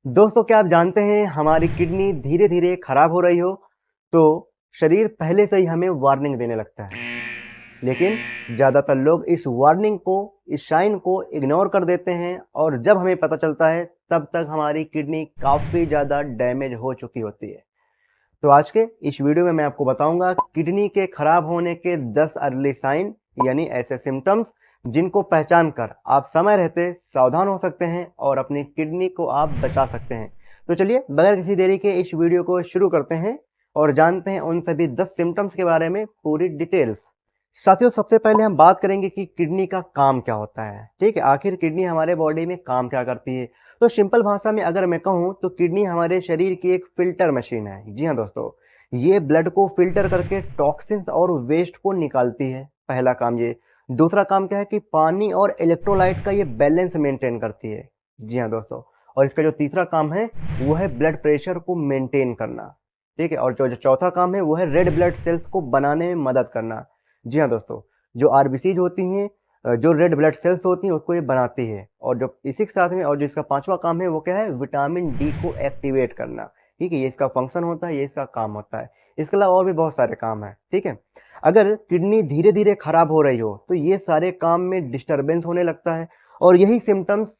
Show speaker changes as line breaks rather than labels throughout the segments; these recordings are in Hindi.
दोस्तों, क्या आप जानते हैं हमारी किडनी धीरे धीरे खराब हो रही हो तो शरीर पहले से ही हमें वार्निंग देने लगता है। लेकिन ज़्यादातर लोग इस वार्निंग को, इस साइन को इग्नोर कर देते हैं और जब हमें पता चलता है तब तक हमारी किडनी काफ़ी ज़्यादा डैमेज हो चुकी होती है। तो आज के इस वीडियो में मैं आपको बताऊंगा किडनी के खराब होने के 10 अर्ली साइन, यानी ऐसे सिम्टम्स जिनको पहचान कर आप समय रहते सावधान हो सकते हैं और अपनी किडनी को आप बचा सकते हैं। तो चलिए बगैर किसी देरी के इस वीडियो को शुरू करते हैं और जानते हैं उन सभी 10 सिम्टम्स के बारे में पूरी डिटेल्स। साथियों, सबसे पहले हम बात करेंगे कि किडनी का काम क्या होता है। ठीक है, आखिर किडनी हमारे बॉडी में काम क्या करती है। तो सिंपल भाषा में अगर मैं कहूँ तो किडनी हमारे शरीर की एक फिल्टर मशीन है। जी हाँ दोस्तों, ये ब्लड को फिल्टर करके टॉक्सिन्स और वेस्ट को निकालती है, पहला काम ये। दूसरा काम क्या है कि पानी और इलेक्ट्रोलाइट का ये बैलेंस मेंटेन करती है। जी हाँ दोस्तों, और इसका जो तीसरा काम है वो है ब्लड प्रेशर को मेंटेन करना। ठीक है, और जो चौथा काम है वो है रेड ब्लड सेल्स को बनाने में मदद करना। जी हाँ दोस्तों, जो आरबीसीज होती हैं, जो रेड ब्लड सेल्स होती हैं उसको ये बनाती है। और जो इसी के साथ में और जो इसका पांचवा काम है वो क्या है, विटामिन डी को एक्टिवेट करना। ठीक है, ये इसका फंक्शन होता है, ये इसका काम होता है। इसके अलावा और भी बहुत सारे काम है। ठीक है, अगर किडनी धीरे धीरे खराब हो रही हो तो ये सारे काम में डिस्टरबेंस होने लगता है और यही सिम्टम्स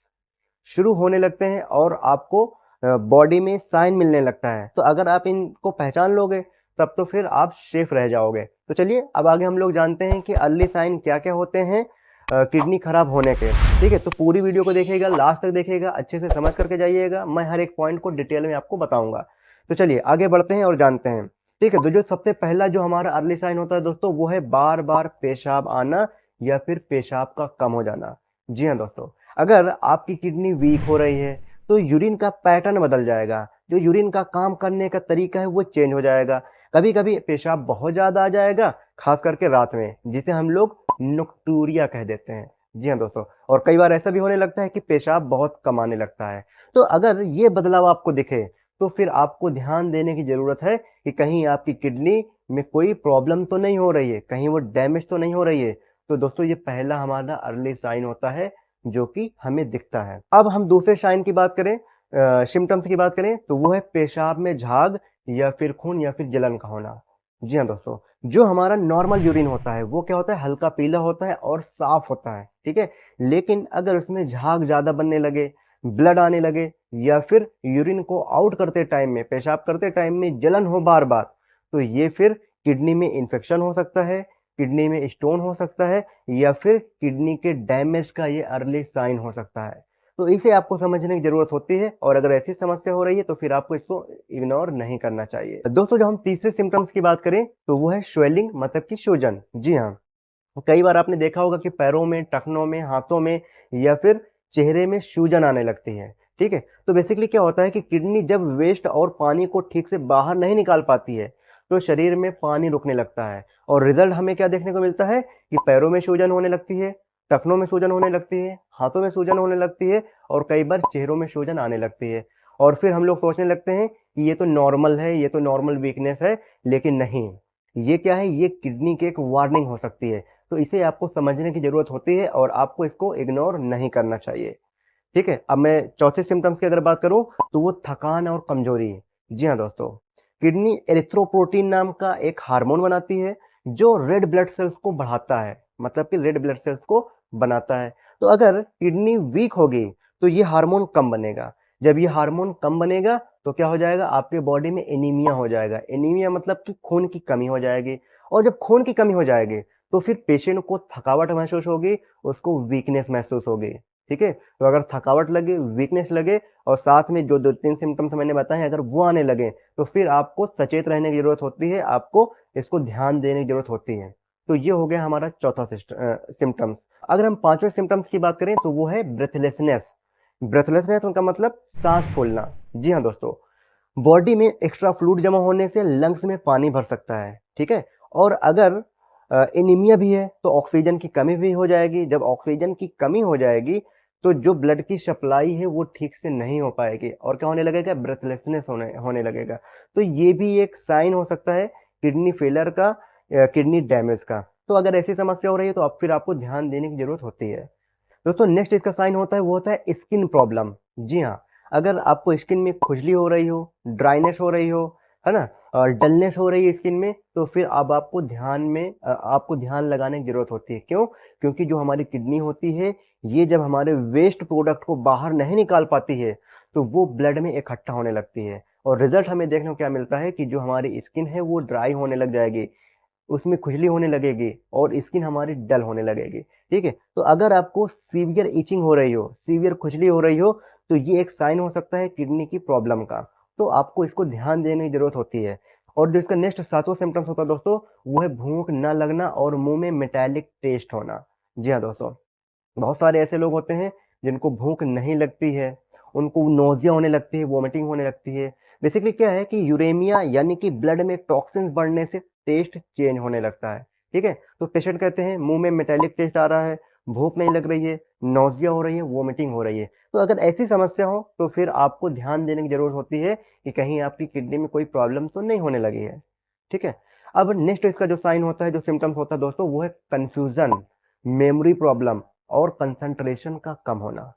शुरू होने लगते हैं और आपको बॉडी में साइन मिलने लगता है। तो अगर आप इनको पहचान लोगे तब तो फिर आप सेफ रह जाओगे। तो चलिए अब आगे हम लोग जानते हैं कि अर्ली साइन क्या क्या होते हैं किडनी खराब होने के। ठीक है, तो पूरी वीडियो को देखिएगा, लास्ट तक देखिएगा, अच्छे से समझ करके जाइएगा। मैं हर एक पॉइंट को डिटेल में आपको बताऊंगा। तो चलिए आगे बढ़ते हैं और जानते हैं। ठीक है, तो जो सबसे पहला जो हमारा अर्ली साइन होता है दोस्तों वो है बार बार पेशाब आना या फिर पेशाब का कम हो जाना। जी हाँ दोस्तों, अगर आपकी किडनी वीक हो रही है तो यूरिन का पैटर्न बदल जाएगा। जो यूरिन का काम करने का तरीका है वो चेंज हो जाएगा। कभी कभी पेशाब बहुत ज़्यादा आ जाएगा, खास करके रात में, जिसे हम लोग नोक्टूरिया कह देते हैं। जी हाँ दोस्तों, और कई बार ऐसा भी होने लगता है कि पेशाब बहुत कम आने लगता है। तो अगर ये बदलाव आपको दिखे तो फिर आपको ध्यान देने की ज़रूरत है कि कहीं आपकी किडनी में कोई प्रॉब्लम तो नहीं हो रही है, कहीं वो डैमेज तो नहीं हो रही है। तो दोस्तों ये पहला हमारा अर्ली साइन होता है जो कि हमें दिखता है। अब हम दूसरे साइन की बात करें, सिम्टम्स की बात करें तो वो है पेशाब में झाग या फिर खून या फिर जलन का होना। जी हाँ दोस्तों, जो हमारा नॉर्मल यूरिन होता है वो क्या होता है, हल्का पीला होता है और साफ होता है। ठीक है, लेकिन अगर उसमें झाग ज़्यादा बनने लगे, ब्लड आने लगे या फिर यूरिन को आउट करते टाइम में, पेशाब करते टाइम में जलन हो बार बार, तो ये फिर किडनी में इन्फेक्शन हो सकता है, किडनी में स्टोन हो सकता है या फिर किडनी के डैमेज का ये अर्ली साइन हो सकता है। तो इसे आपको समझने की जरूरत होती है और अगर ऐसी समस्या हो रही है तो फिर आपको इसको इग्नोर नहीं करना चाहिए। दोस्तों, जो हम तीसरे सिम्टम्स की बात करें तो वो है स्वेलिंग, मतलब कि सूजन। जी हाँ, कई बार आपने देखा होगा कि पैरों में, टखनों में, हाथों में या फिर चेहरे में सूजन आने लगती है। ठीक है, तो बेसिकली क्या होता है कि किडनी जब वेस्ट और पानी को ठीक से बाहर नहीं निकाल पाती है तो शरीर में पानी रुकने लगता है और रिजल्ट हमें क्या देखने को मिलता है कि पैरों में सूजन होने लगती है, टखनों में सूजन होने लगती है, हाथों में सूजन होने लगती है और कई बार चेहरों में सूजन आने लगती है। और फिर हम लोग सोचने लगते हैं कि ये तो नॉर्मल है, ये तो नॉर्मल वीकनेस है, लेकिन नहीं, ये क्या है, ये किडनी की एक वार्निंग हो सकती है। तो इसे आपको समझने की जरूरत होती है और आपको इसको इग्नोर नहीं करना चाहिए। ठीक है, अब मैं चौथे सिम्टम्स की अगर बात करूं तो वो थकान और कमजोरी है। जी हाँ दोस्तों, किडनी एरिथ्रोपोटीन नाम का एक हार्मोन बनाती है जो रेड ब्लड सेल्स को बढ़ाता है, मतलब कि रेड ब्लड सेल्स को बनाता है। तो अगर किडनी वीक होगी तो ये हार्मोन कम बनेगा। जब ये हार्मोन कम बनेगा तो क्या हो जाएगा, आपके बॉडी में एनीमिया हो जाएगा। एनीमिया मतलब कि खून की कमी हो जाएगी और जब खून की कमी हो जाएगी तो फिर पेशेंट को थकावट महसूस होगी, उसको वीकनेस महसूस होगी। ठीक है, तो अगर थकावट लगे, वीकनेस लगे और साथ में जो 2-3 सिम्टम्स मैंने बताए अगर वो आने लगे तो फिर आपको सचेत रहने की जरूरत होती है, आपको इसको ध्यान देने की जरूरत होती है। तो ये हो गया हमारा चौथा सिम्टम्स। अगर हम पांचवें सिम्टम्स की बात करें तो वो है ब्रेथलेसनेस। ब्रेथलेसनेस का मतलब सांस फूलना। जी हाँ दोस्तों, बॉडी में एक्स्ट्रा फ्लूइड जमा होने से लंग्स में पानी भर सकता है। ठीक है, और अगर एनीमिया भी है तो ऑक्सीजन की कमी भी हो जाएगी। जब ऑक्सीजन की कमी हो जाएगी तो जो ब्लड की सप्लाई है वो ठीक से नहीं हो पाएगी और क्या होने लगेगा, ब्रेथलेसनेस होने लगेगा। तो ये भी एक साइन हो सकता है किडनी फेलर का, किडनी डैमेज का। तो अगर ऐसी समस्या हो रही है तो अब फिर आपको ध्यान देने की जरूरत होती है। दोस्तों, नेक्स्ट इसका साइन होता है वो होता है स्किन प्रॉब्लम। जी हाँ, अगर आपको स्किन में खुजली हो रही हो, ड्राइनेस हो रही हो, है ना? और डलनेस हो रही है स्किन में, तो फिर अब आपको ध्यान लगाने की ज़रूरत होती है। क्यों? क्योंकि जो हमारी किडनी होती है, ये जब हमारे वेस्ट प्रोडक्ट को बाहर नहीं निकाल पाती है, तो वो ब्लड में इकट्ठा होने लगती है और रिज़ल्ट हमें देखने को क्या मिलता है कि जो हमारी स्किन है, वो ड्राई होने लग जाएगी। उसमें खुजली होने लगेगी और स्किन हमारी डल होने लगेगी, ठीक है? तो अगर आपको सीवियर इचिंग हो रही हो, सीवियर खुजली हो रही हो, तो ये एक साइन हो सकता है किडनी की प्रॉब्लम का। तो आपको इसको ध्यान देने की ज़रूरत होती है। और जो इसका नेक्स्ट 7वां सिम्पटम्स होता है दोस्तों, वो है भूख ना लगना और मुँह में मेटालिक टेस्ट होना। जी हाँ दोस्तों। बहुत सारे ऐसे लोग होते हैं जिनको भूख नहीं लगती है, उनको नोज़िया होने लगती है, वॉमिटिंग होने लगती है। बेसिकली क्या है कि यूरेमिया यानी कि ब्लड में टॉक्सिन्स बढ़ने से टेस्ट चेंज होने लगता है, ठीक है? तो पेशेंट कहते हैं मुँह में मेटालिक टेस्ट आ रहा है, भूख नहीं लग रही है, नोज़िया हो रही है, वॉमिटिंग हो रही है। तो अगर ऐसी समस्या हो तो फिर आपको ध्यान देने की ज़रूरत होती है कि कहीं आपकी किडनी में कोई प्रॉब्लम तो नहीं होने लगी है, ठीक है? अब नेक्स्ट इसका जो साइन होता है, जो सिम्पटम्स होता है दोस्तों, वो है कन्फ्यूज़न, मेमोरी प्रॉब्लम और कंसंट्रेशन का कम होना।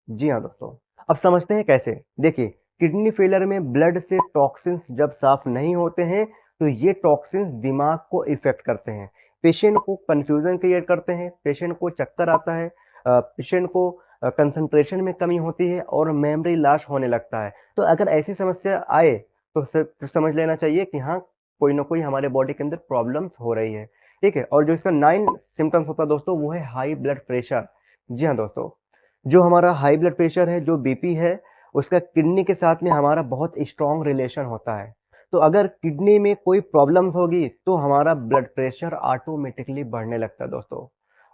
जी हाँ दोस्तों। अब समझते हैं कैसे। देखिए, किडनी फेलियर में ब्लड से टॉक्सिन्स जब साफ नहीं होते हैं, तो ये टॉक्सिन्स दिमाग को इफेक्ट करते हैं, पेशेंट को कंफ्यूजन क्रिएट करते हैं, पेशेंट को चक्कर आता है, पेशेंट को कंसंट्रेशन में कमी होती है और मेमोरी लॉस होने लगता है। तो अगर ऐसी समस्या आए तो समझ लेना चाहिए कि हाँ, कोई ना कोई हमारे बॉडी के अंदर प्रॉब्लम्स हो रही है, ठीक है? और जो इसका 9 सिम्पटम्स होता है दोस्तों, वो है हाई ब्लड प्रेशर। जी हाँ दोस्तों, जो हमारा हाई ब्लड प्रेशर है, जो बीपी है, उसका किडनी के साथ में हमारा बहुत स्ट्रॉन्ग रिलेशन होता है। तो अगर किडनी में कोई प्रॉब्लम्स होगी, तो हमारा ब्लड प्रेशर ऑटोमेटिकली बढ़ने लगता है दोस्तों।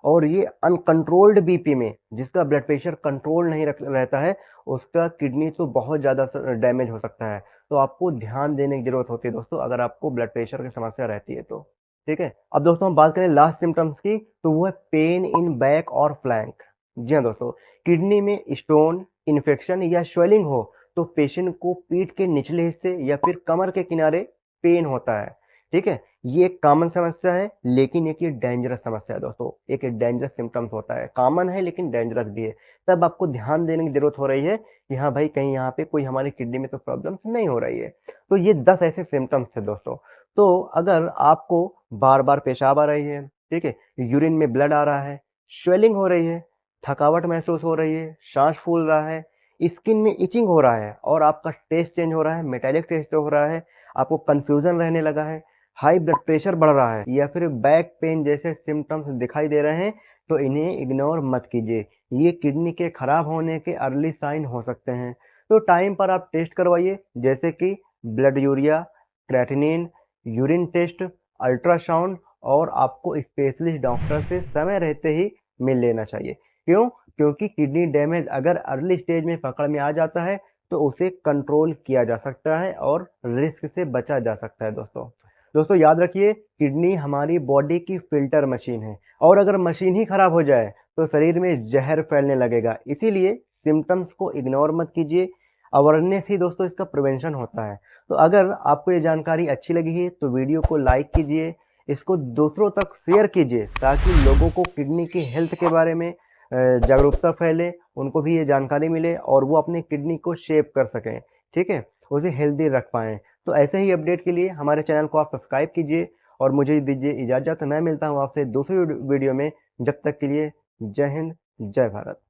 और ये अनकंट्रोल्ड बीपी में, जिसका ब्लड प्रेशर कंट्रोल नहीं रहता है, उसका किडनी तो बहुत ज़्यादा डैमेज हो सकता है। तो आपको ध्यान देने की ज़रूरत होती है दोस्तों, अगर आपको ब्लड प्रेशर की समस्या रहती है तो। ठीक है? अब दोस्तों हम बात करें लास्ट सिम्पटम्स की, तो वो है पेन इन बैक और फ्लैंक। जी हाँ दोस्तों, किडनी में स्टोन, इन्फेक्शन या स्वेलिंग हो तो पेशेंट को पीठ के निचले हिस्से या फिर कमर के किनारे पेन होता है, ठीक है? ये एक कॉमन समस्या है, लेकिन एक ये डेंजरस समस्या है दोस्तों। एक डेंजरस सिम्पटम्स होता है, कॉमन है लेकिन डेंजरस भी है। तब आपको ध्यान देने की ज़रूरत हो रही है कि हाँ भाई, कहीं यहाँ पे कोई हमारी किडनी में तो प्रॉब्लम नहीं हो रही है। तो ये 10 ऐसे सिम्पटम्स थे दोस्तों। तो अगर आपको बार-बार पेशाब आ रही है, ठीक है? यूरिन में ब्लड आ रहा है, स्वेलिंग हो रही है, थकावट महसूस हो रही है, साँस फूल रहा है, स्किन में इचिंग हो रहा है और आपका टेस्ट चेंज हो रहा है, मेटालिक टेस्ट हो रहा है, आपको कन्फ्यूज़न रहने लगा है, हाई ब्लड प्रेशर बढ़ रहा है या फिर बैक पेन जैसे सिम्पटम्स दिखाई दे रहे हैं, तो इन्हें इग्नोर मत कीजिए। ये किडनी के खराब होने के अर्ली साइन हो सकते हैं। तो टाइम पर आप टेस्ट करवाइए, जैसे कि blood urea, creatinine, urine test, ultrasound और आपको स्पेशलिस्ट डॉक्टर से समय रहते ही मिल लेना चाहिए। क्यों? क्योंकि किडनी डैमेज अगर अर्ली स्टेज में पकड़ में आ जाता है, तो उसे कंट्रोल किया जा सकता है और रिस्क से बचा जा सकता है दोस्तों। दोस्तों याद रखिए, किडनी हमारी बॉडी की फ़िल्टर मशीन है और अगर मशीन ही खराब हो जाए, तो शरीर में ज़हर फैलने लगेगा। इसीलिए सिम्पटम्स को इग्नोर मत कीजिए, अवेयरनेस ही दोस्तों इसका प्रिवेंशन होता है। तो अगर आपको ये जानकारी अच्छी लगी है, तो वीडियो को लाइक कीजिए, इसको दूसरों तक शेयर कीजिए ताकि लोगों को किडनी की हेल्थ के बारे में जागरूकता फैले, उनको भी ये जानकारी मिले और वो अपनी किडनी को शेप कर सकें, ठीक है? उसे हेल्दी रख पाएँ। तो ऐसे ही अपडेट के लिए हमारे चैनल को आप सब्सक्राइब कीजिए और मुझे दीजिए इजाज़त। मैं मिलता हूँ आपसे दूसरी वीडियो में, जब तक के लिए जय हिंद, जय भारत।